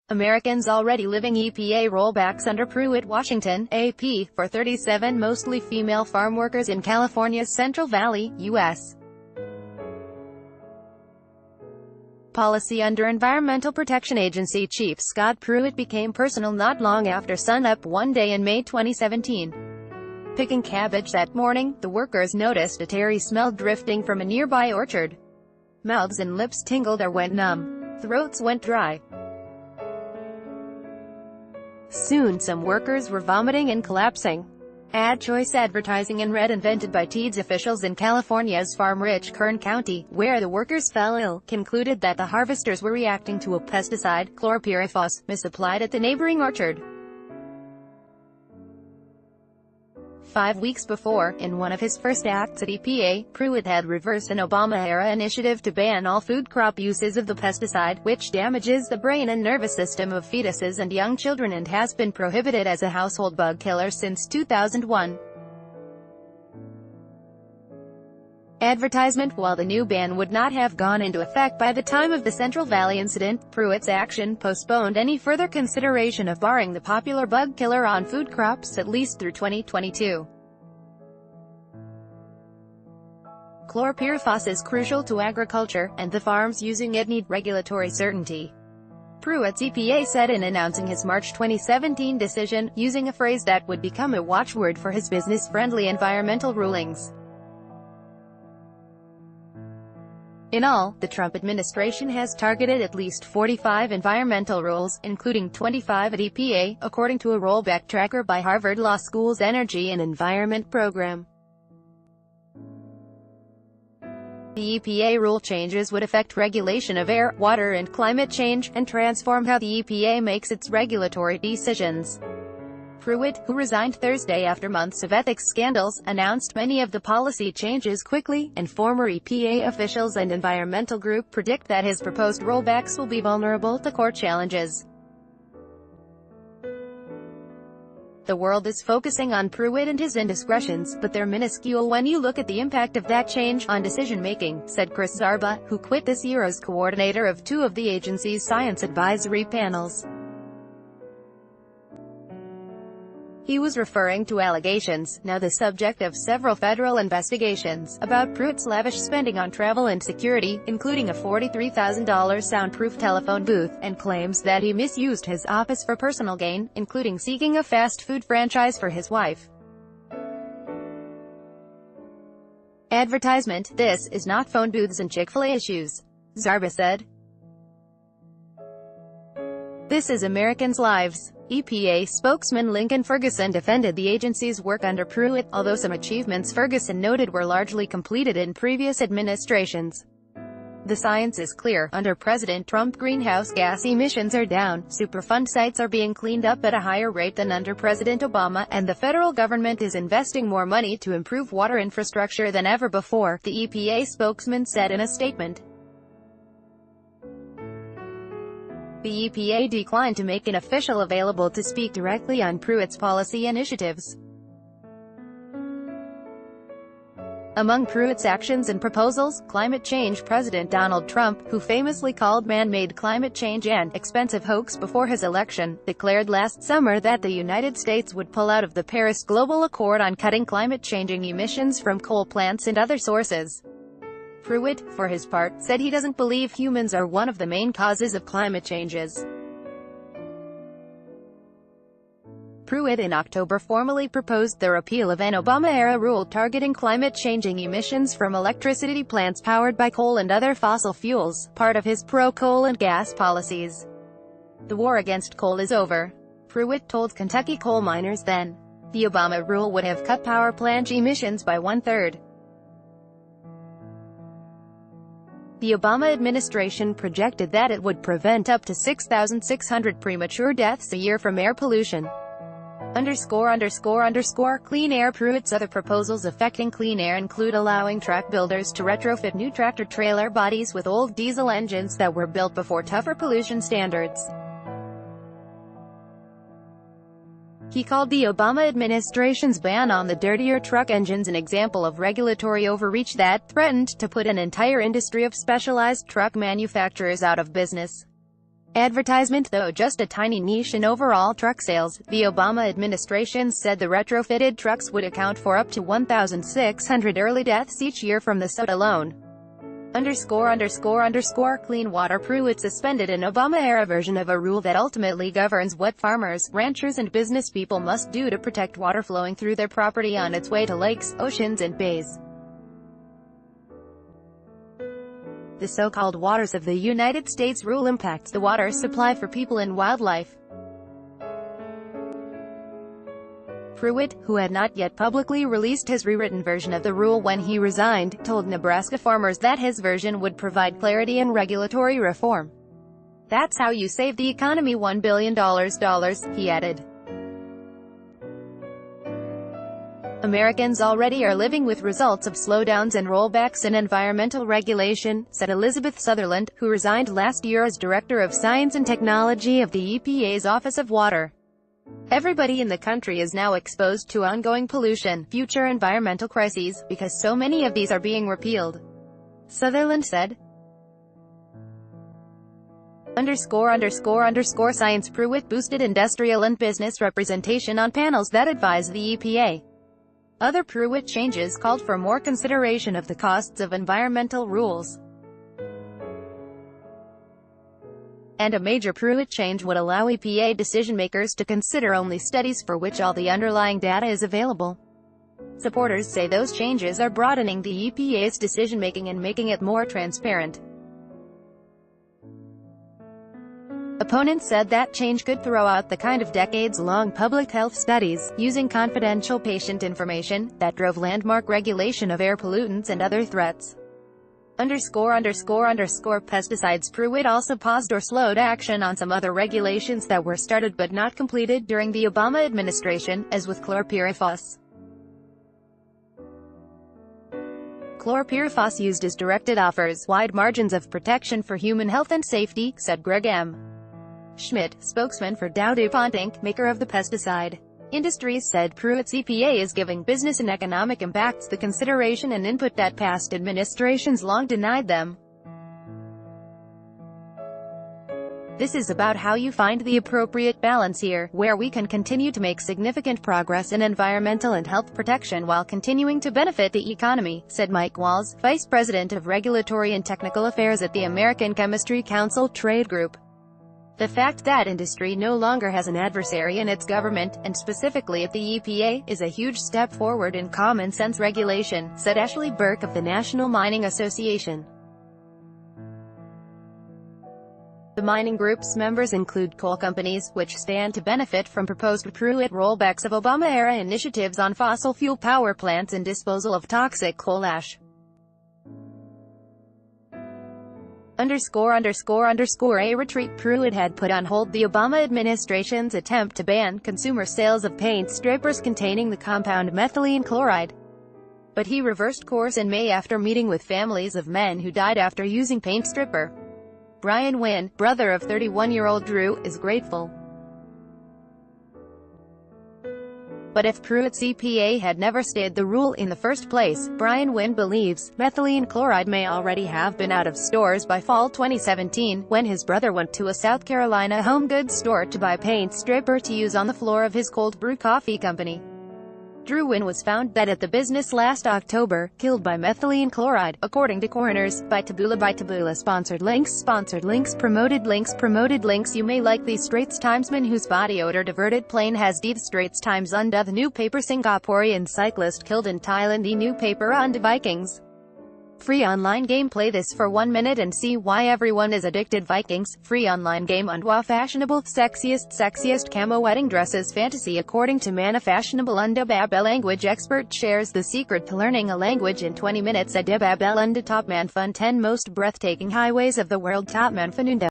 Americans already living EPA rollbacks under Pruitt, Washington, AP, for 37 mostly female farm workers in California's Central Valley, U.S. Policy under Environmental Protection Agency Chief Scott Pruitt became personal not long after sunup one day in May 2017. Picking cabbage that morning, the workers noticed a tarry smell drifting from a nearby orchard. Mouths and lips tingled or went numb. Throats went dry. Soon some workers were vomiting and collapsing. Ad choice advertising in red invented by TEDS officials in California's farm-rich Kern County, where the workers fell ill, concluded that the harvesters were reacting to a pesticide, chlorpyrifos, misapplied at the neighboring orchard. 5 weeks before, in one of his first acts at EPA, Pruitt had reversed an Obama-era initiative to ban all food crop uses of the pesticide, which damages the brain and nervous system of fetuses and young children and has been prohibited as a household bug killer since 2001. Advertisement. While the new ban would not have gone into effect by the time of the Central Valley incident, Pruitt's action postponed any further consideration of barring the popular bug killer on food crops at least through 2022. Chlorpyrifos is crucial to agriculture, and the farms using it need regulatory certainty. Pruitt's EPA said in announcing his March 2017 decision, using a phrase that would become a watchword for his business-friendly environmental rulings. In all, the Trump administration has targeted at least 45 environmental rules, including 25 at EPA, according to a rollback tracker by Harvard Law School's Energy and Environment program. The EPA rule changes would affect regulation of air, water and climate change, and transform how the EPA makes its regulatory decisions. Pruitt, who resigned Thursday after months of ethics scandals, announced many of the policy changes quickly, and former EPA officials and environmental group predict that his proposed rollbacks will be vulnerable to court challenges. The world is focusing on Pruitt and his indiscretions, but they're minuscule when you look at the impact of that change on decision-making, said Chris Zarba, who quit this year as coordinator of two of the agency's science advisory panels. He was referring to allegations, now the subject of several federal investigations, about Pruitt's lavish spending on travel and security, including a $43,000 soundproof telephone booth, and claims that he misused his office for personal gain, including seeking a fast food franchise for his wife. Advertisement. This is not phone booths and Chick-fil-A issues, Zarba said. This is Americans' lives. EPA spokesman Lincoln Ferguson defended the agency's work under Pruitt, although some achievements Ferguson noted were largely completed in previous administrations. The science is clear. Under President Trump, greenhouse gas emissions are down, Superfund sites are being cleaned up at a higher rate than under President Obama, and the federal government is investing more money to improve water infrastructure than ever before, the EPA spokesman said in a statement. The EPA declined to make an official available to speak directly on Pruitt's policy initiatives. Among Pruitt's actions and proposals, climate change. President Donald Trump, who famously called man-made climate change an expensive hoax before his election, declared last summer that the United States would pull out of the Paris Global Accord on cutting climate-changing emissions from coal plants and other sources. Pruitt, for his part, said he doesn't believe humans are one of the main causes of climate changes. Pruitt in October formally proposed the repeal of an Obama-era rule targeting climate-changing emissions from electricity plants powered by coal and other fossil fuels, part of his pro-coal and gas policies. The war against coal is over, Pruitt told Kentucky coal miners then. The Obama rule would have cut power plant emissions by one-third. The Obama administration projected that it would prevent up to 6,600 premature deaths a year from air pollution. Clean air. Pruitt's other proposals affecting clean air include allowing truck builders to retrofit new tractor-trailer bodies with old diesel engines that were built before tougher pollution standards. He called the Obama administration's ban on the dirtier truck engines an example of regulatory overreach that threatened to put an entire industry of specialized truck manufacturers out of business. advertisement, though just a tiny niche in overall truck sales. The Obama administration said the retrofitted trucks would account for up to 1,600 early deaths each year from the soot alone. Clean water. Pruitt suspended an Obama-era version of a rule that ultimately governs what farmers, ranchers and business people must do to protect water flowing through their property on its way to lakes, oceans and bays. The so-called waters of the United States rule impacts the water supply for people and wildlife. Pruitt, who had not yet publicly released his rewritten version of the rule when he resigned, told Nebraska farmers that his version would provide clarity and regulatory reform. "That's how you save the economy $1 billion, he added. Americans already are living with results of slowdowns and rollbacks in environmental regulation, said Elizabeth Sutherland, who resigned last year as Director of Science and Technology of the EPA's Office of Water. "Everybody in the country is now exposed to ongoing pollution, future environmental crises, because so many of these are being repealed," Sutherland said. Science. Pruitt boosted industrial and business representation on panels that advise the EPA. Other Pruitt changes called for more consideration of the costs of environmental rules. And a major Pruitt change would allow EPA decision-makers to consider only studies for which all the underlying data is available. Supporters say those changes are broadening the EPA's decision-making and making it more transparent. Opponents said that change could throw out the kind of decades-long public health studies, using confidential patient information, that drove landmark regulation of air pollutants and other threats. Pesticides. Pruitt also paused or slowed action on some other regulations that were started but not completed during the Obama administration, as with chlorpyrifos. Chlorpyrifos used as directed offers wide margins of protection for human health and safety, said Greg M. Schmidt, spokesman for DowDuPont Inc., maker of the pesticide. Industries said Pruitt's EPA is giving business and economic impacts the consideration and input that past administrations long denied them. "This is about how you find the appropriate balance here, where we can continue to make significant progress in environmental and health protection while continuing to benefit the economy," said Mike Walls, Vice President of Regulatory and Technical Affairs at the American Chemistry Council Trade Group. "The fact that industry no longer has an adversary in its government, and specifically at the EPA, is a huge step forward in common-sense regulation," said Ashley Burke of the National Mining Association. The mining group's members include coal companies, which stand to benefit from proposed Pruitt rollbacks of Obama-era initiatives on fossil fuel power plants and disposal of toxic coal ash. A retreat. Pruitt had put on hold the Obama administration's attempt to ban consumer sales of paint strippers containing the compound methylene chloride. But he reversed course in May after meeting with families of men who died after using paint stripper. Brian Wynn, brother of 31-year-old Drew, is grateful. But if Pruitt's EPA had never stayed the rule in the first place, Brian Wynn believes, methylene chloride may already have been out of stores by fall 2017, when his brother went to a South Carolina home goods store to buy paint stripper to use on the floor of his cold brew coffee company. Drew Wynn was found dead at the business last October, killed by methylene chloride, according to coroners. By Taboola. Sponsored links. Promoted links. You may like the Straits Timesman whose body odor diverted plane has the Straits Times unda the new paper. Singaporean cyclist killed in Thailand. The new paper unda Vikings. Free online game. Play this for 1 minute and see why everyone is addicted. Vikings. Free online game. Undwa fashionable, sexiest camo wedding dresses fantasy. According to Mana fashionable unda Babel language expert shares the secret to learning a language in 20 minutes. Ade Babel unda Top Man Fun 10 most breathtaking highways of the world. Top Man Fanunda.